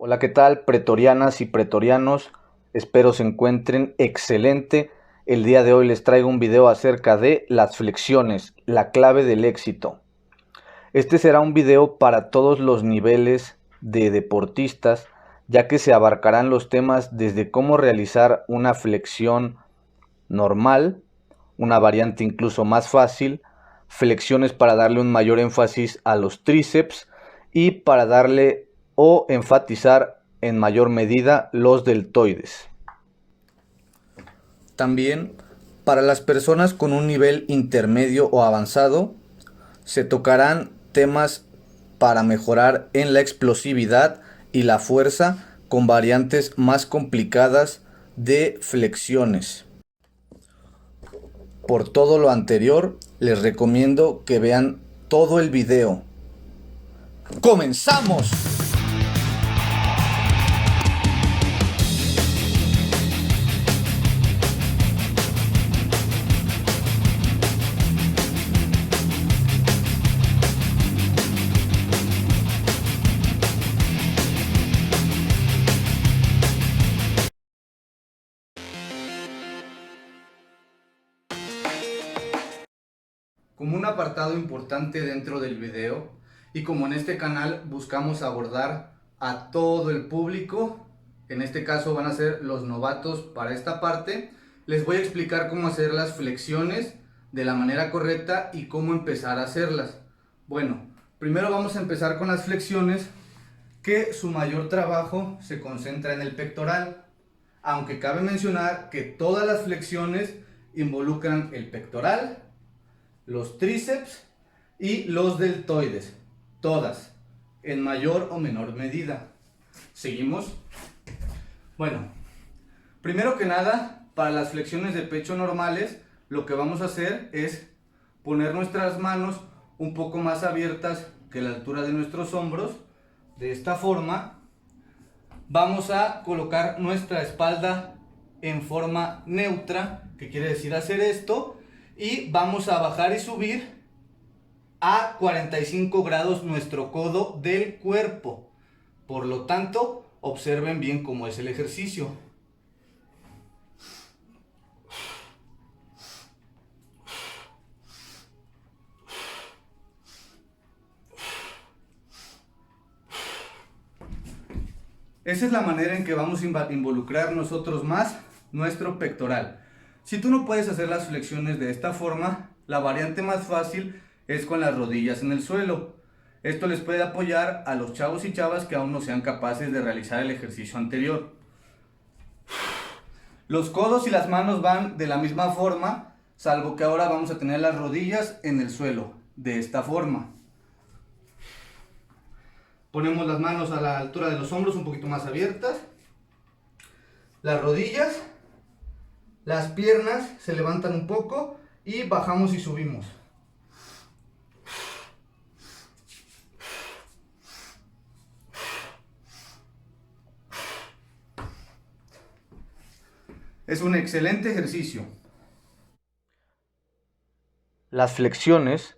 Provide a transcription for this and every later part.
Hola, ¿qué tal, pretorianas y pretorianos? Espero se encuentren excelente. El día de hoy les traigo un video acerca de las flexiones, la clave del éxito. Este será un video para todos los niveles de deportistas, ya que se abarcarán los temas desde cómo realizar una flexión normal, una variante incluso más fácil, flexiones para darle un mayor énfasis a los tríceps y para darle o enfatizar en mayor medida los deltoides. También para las personas con un nivel intermedio o avanzado se tocarán temas para mejorar en la explosividad y la fuerza con variantes más complicadas de flexiones. Por todo lo anterior, les recomiendo que vean todo el video. ¡Comenzamos! Como un apartado importante dentro del video, y como en este canal buscamos abordar a todo el público, en este caso van a ser los novatos para esta parte, les voy a explicar cómo hacer las flexiones de la manera correcta y cómo empezar a hacerlas. Bueno, primero vamos a empezar con las flexiones, que su mayor trabajo se concentra en el pectoral, aunque cabe mencionar que todas las flexiones involucran el pectoral, los tríceps y los deltoides, todas, en mayor o menor medida. ¿Seguimos? Bueno, primero que nada, para las flexiones de pecho normales, lo que vamos a hacer es poner nuestras manos un poco más abiertas que la altura de nuestros hombros. De esta forma, vamos a colocar nuestra espalda en forma neutra, que quiere decir hacer esto, y vamos a bajar y subir a 45 grados nuestro codo del cuerpo. Por lo tanto, observen bien cómo es el ejercicio. Esa es la manera en que vamos a involucrar nosotros más nuestro pectoral. Si tú no puedes hacer las flexiones de esta forma, la variante más fácil es con las rodillas en el suelo. Esto les puede apoyar a los chavos y chavas que aún no sean capaces de realizar el ejercicio anterior. Los codos y las manos van de la misma forma, salvo que ahora vamos a tener las rodillas en el suelo, de esta forma. Ponemos las manos a la altura de los hombros, un poquito más abiertas. Las rodillas, las piernas se levantan un poco y bajamos y subimos. Es un excelente ejercicio. Las flexiones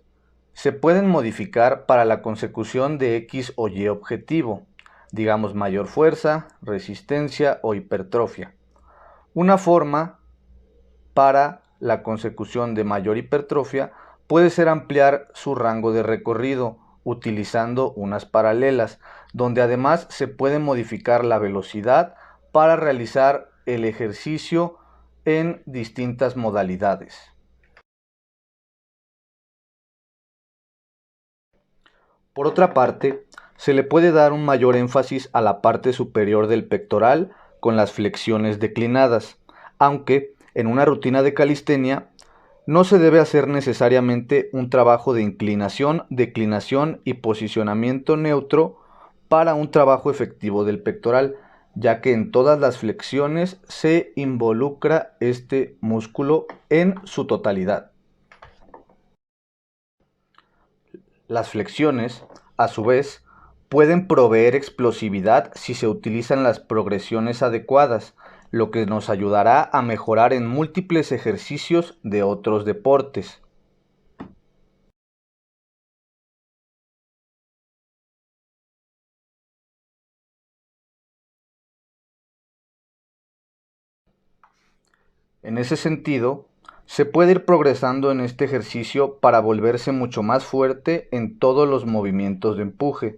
se pueden modificar para la consecución de X o Y objetivo, digamos mayor fuerza, resistencia o hipertrofia. Una forma para la consecución de mayor hipertrofia puede ser ampliar su rango de recorrido utilizando unas paralelas, donde además se puede modificar la velocidad para realizar el ejercicio en distintas modalidades. Por otra parte, se le puede dar un mayor énfasis a la parte superior del pectoral con las flexiones declinadas, aunque en una rutina de calistenia no se debe hacer necesariamente un trabajo de inclinación, declinación y posicionamiento neutro para un trabajo efectivo del pectoral, ya que en todas las flexiones se involucra este músculo en su totalidad. Las flexiones, a su vez, pueden proveer explosividad si se utilizan las progresiones adecuadas, lo que nos ayudará a mejorar en múltiples ejercicios de otros deportes. En ese sentido, se puede ir progresando en este ejercicio para volverse mucho más fuerte en todos los movimientos de empuje,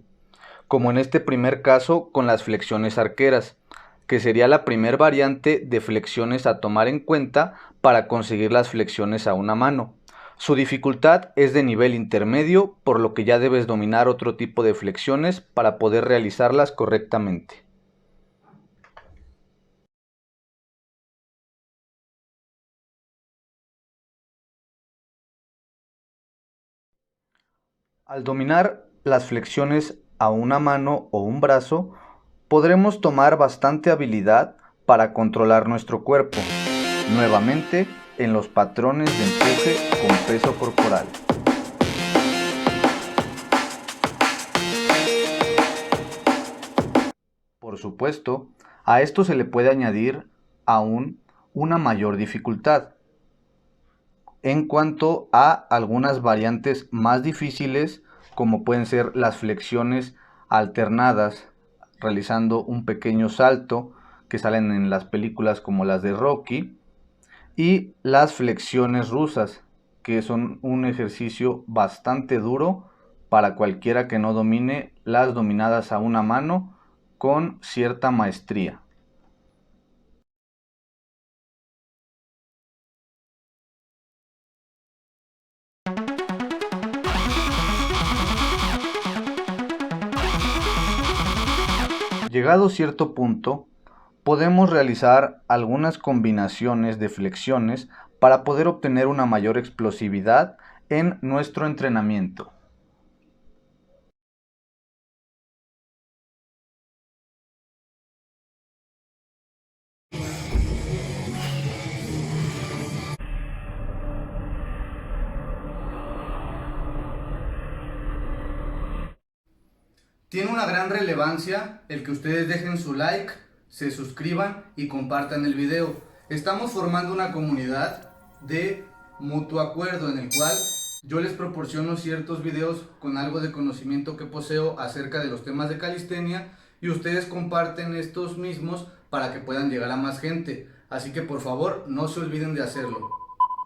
como en este primer caso con las flexiones arqueras, que sería la primer variante de flexiones a tomar en cuenta para conseguir las flexiones a una mano. Su dificultad es de nivel intermedio, por lo que ya debes dominar otro tipo de flexiones para poder realizarlas correctamente. Al dominar las flexiones a una mano o un brazo, podremos tomar bastante habilidad para controlar nuestro cuerpo, nuevamente en los patrones de empuje con peso corporal. Por supuesto, a esto se le puede añadir aún una mayor dificultad en cuanto a algunas variantes más difíciles, como pueden ser las flexiones alternadas, realizando un pequeño salto que salen en las películas como las de Rocky, y las flexiones rusas, que son un ejercicio bastante duro para cualquiera que no domine las dominadas a una mano con cierta maestría. Llegado cierto punto, podemos realizar algunas combinaciones de flexiones para poder obtener una mayor explosividad en nuestro entrenamiento. Tiene una gran relevancia el que ustedes dejen su like, se suscriban y compartan el video. Estamos formando una comunidad de mutuo acuerdo en el cual yo les proporciono ciertos videos con algo de conocimiento que poseo acerca de los temas de calistenia y ustedes comparten estos mismos para que puedan llegar a más gente. Así que por favor no se olviden de hacerlo.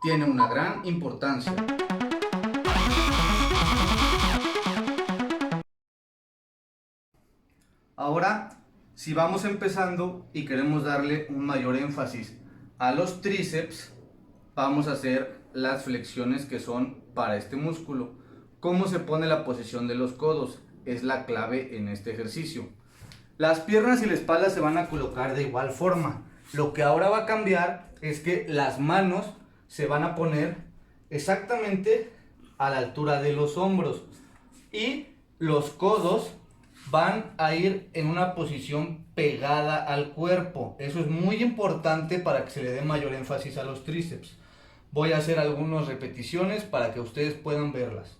Tiene una gran importancia. Ahora, si vamos empezando y queremos darle un mayor énfasis a los tríceps, vamos a hacer las flexiones que son para este músculo. ¿Cómo se pone la posición de los codos? Es la clave en este ejercicio. Las piernas y la espalda se van a colocar de igual forma. Lo que ahora va a cambiar es que las manos se van a poner exactamente a la altura de los hombros y los codos van a ir en una posición pegada al cuerpo. Eso es muy importante para que se le dé mayor énfasis a los tríceps. Voy a hacer algunas repeticiones para que ustedes puedan verlas.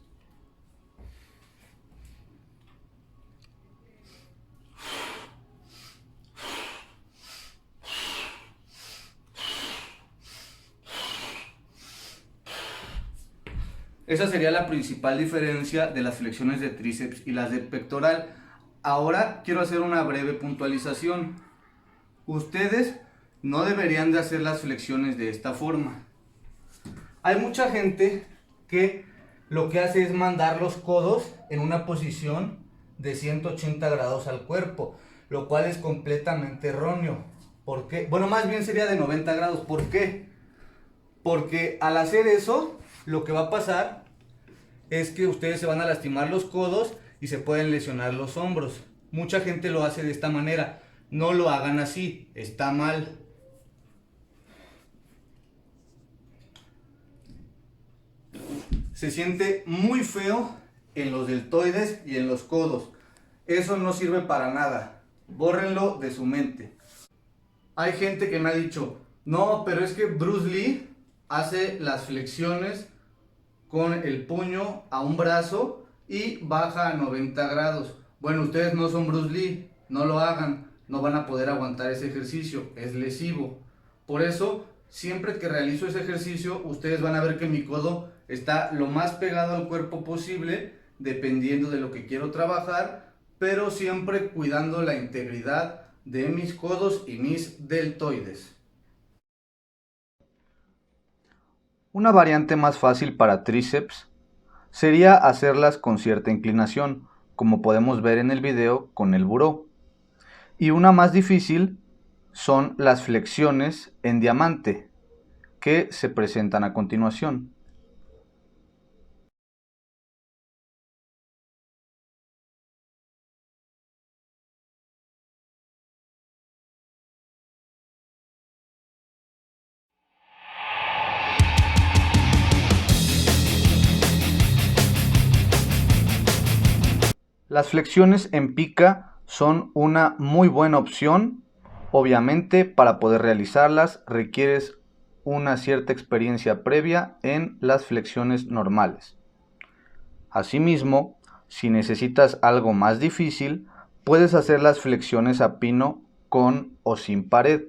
Esa sería la principal diferencia de las flexiones de tríceps y las de pectoral. Ahora quiero hacer una breve puntualización. Ustedes no deberían de hacer las flexiones de esta forma. Hay mucha gente que lo que hace es mandar los codos en una posición de 180 grados al cuerpo, lo cual es completamente erróneo. ¿Por qué? Bueno, más bien sería de 90 grados. ¿Por qué? Porque al hacer eso, lo que va a pasar es que ustedes se van a lastimar los codos y se pueden lesionar los hombros. Mucha gente lo hace de esta manera. No lo hagan así, está mal. Se siente muy feo en los deltoides y en los codos. Eso no sirve para nada. Bórrenlo de su mente. Hay gente que me ha dicho, no, pero es que Bruce Lee hace las flexiones con el puño a un brazo y baja a 90 grados. Bueno, ustedes no son Bruce Lee, no lo hagan, no van a poder aguantar ese ejercicio, es lesivo. Por eso, siempre que realizo ese ejercicio, ustedes van a ver que mi codo está lo más pegado al cuerpo posible, dependiendo de lo que quiero trabajar, pero siempre cuidando la integridad de mis codos y mis deltoides. Una variante más fácil para tríceps sería hacerlas con cierta inclinación, como podemos ver en el video con el buró. Y una más difícil son las flexiones en diamante, que se presentan a continuación. Las flexiones en pica son una muy buena opción. Obviamente, para poder realizarlas requieres una cierta experiencia previa en las flexiones normales. Asimismo, si necesitas algo más difícil, puedes hacer las flexiones a pino con o sin pared,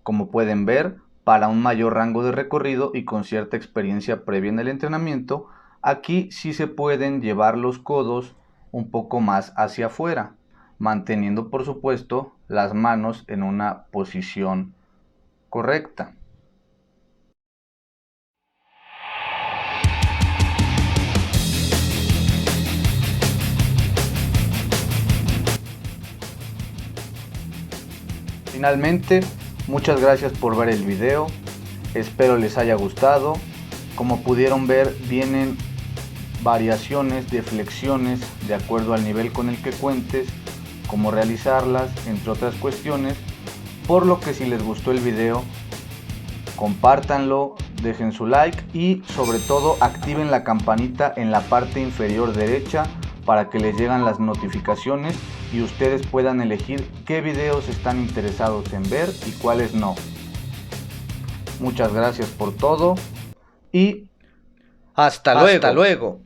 como pueden ver, para un mayor rango de recorrido y con cierta experiencia previa en el entrenamiento. Aquí sí se pueden llevar los codos un poco más hacia afuera, manteniendo por supuesto las manos en una posición correcta. Finalmente, muchas gracias por ver el video, espero les haya gustado. Como pudieron ver, vienen variaciones de flexiones de acuerdo al nivel con el que cuentes, cómo realizarlas, entre otras cuestiones, por lo que si les gustó el video, compártanlo, dejen su like y sobre todo activen la campanita en la parte inferior derecha para que les lleguen las notificaciones y ustedes puedan elegir qué videos están interesados en ver y cuáles no. Muchas gracias por todo y hasta luego.